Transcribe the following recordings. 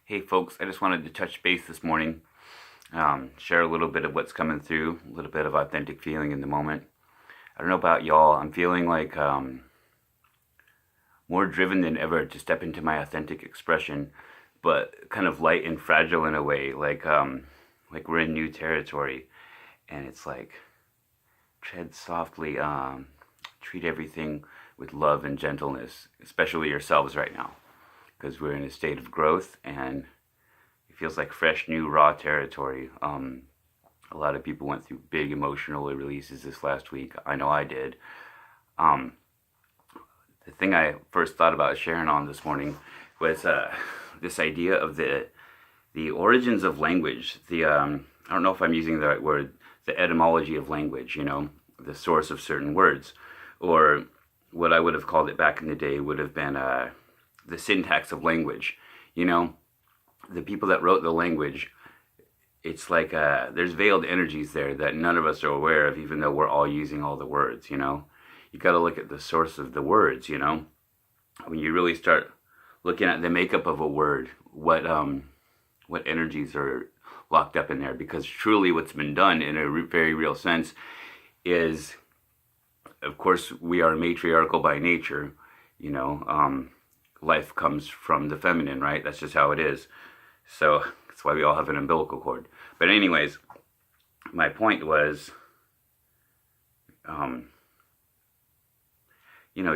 Hey folks, I just wanted to touch base this morning, share a little bit of what's coming through, a little bit of authentic feeling in the moment. I don't know about y'all, I'm feeling like more driven than ever to step into my authentic expression, but kind of light and fragile in a way, like we're in new territory, and it's like tread softly, treat everything with love and gentleness, especially yourselves right now, because we're in a state of growth and it feels like fresh, new, raw territory. A lot of people went through big emotional releases this last week. I know I did. Um, the thing I first thought about sharing on this morning was this idea of the origins of language. I don't know if I'm using the right word. The etymology of language. The source of certain words, or what I would have called it back in the day would have been the syntax of language. The people that wrote the language, it's like there's veiled energies there that none of us are aware of, even though we're all using all the words. You got to look at the source of the words. When you really start looking at the makeup of a word, what energies are locked up in there, because truly what's been done in a very real sense is, of course, we are matriarchal by nature. Life comes from the feminine, right? That's just how it is. So that's why we all have an umbilical cord. But anyways, my point was,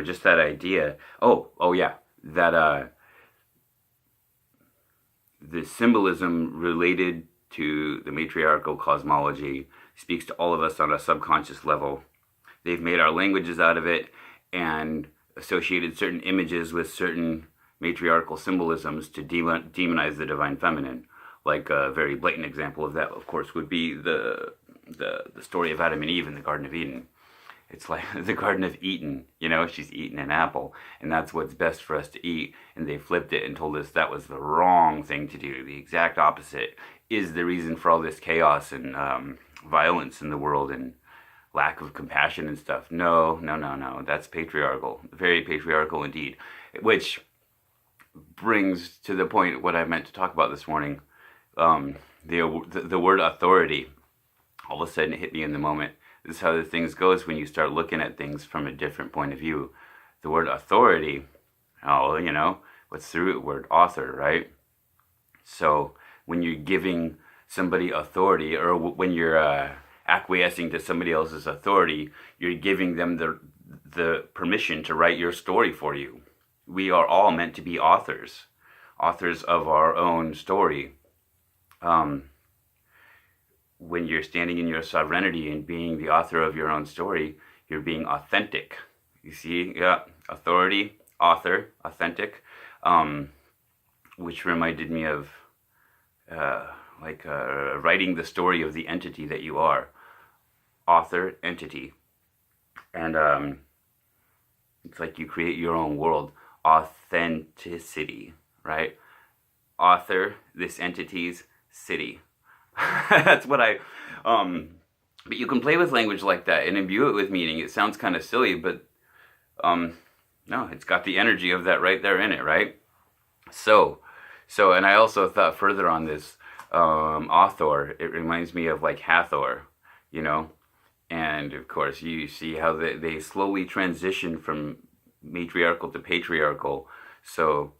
just that idea. Oh yeah, that the symbolism related to the matriarchal cosmology speaks to all of us on a subconscious level. They've made our languages out of it and associated certain images with certain matriarchal symbolisms to demonize the divine feminine. Like a very blatant example of that, of course, would be the story of Adam and Eve in the Garden of Eden. It's like the Garden of Eden, she's eating an apple, and that's what's best for us to eat. And they flipped it and told us that was the wrong thing to do. The exact opposite is the reason for all this chaos and violence in the world and lack of compassion and stuff. No. That's patriarchal. Very patriarchal indeed. Which brings to the point what I meant to talk about this morning. The word authority. All of a sudden it hit me in the moment. This is how the things goes when you start looking at things from a different point of view. The word authority, what's the root word? Author, right? So when you're giving somebody authority, or when you're acquiescing to somebody else's authority, you're giving them the permission to write your story for you. We are all meant to be authors of our own story. When you're standing in your sovereignty and being the author of your own story, you're being authentic. You see, yeah, authority, author, authentic, which reminded me of writing the story of the entity that you are. Author, entity. And it's like you create your own world. Authenticity, right? Author, this entity's city. That's what but you can play with language like that and imbue it with meaning. It sounds kind of silly, but no, it's got the energy of that right there in it, right? So, and I also thought further on this, author, it reminds me of like Hathor, and of course you see how they slowly transition from matriarchal to patriarchal. So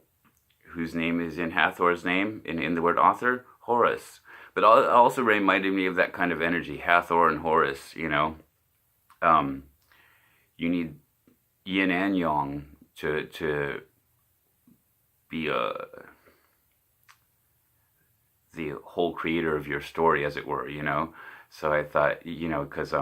whose name is in Hathor's name, in the word author? Horus. But it also reminded me of that kind of energy, Hathor and Horus, You need yin and yang to be the whole creator of your story, as it were, So I thought, because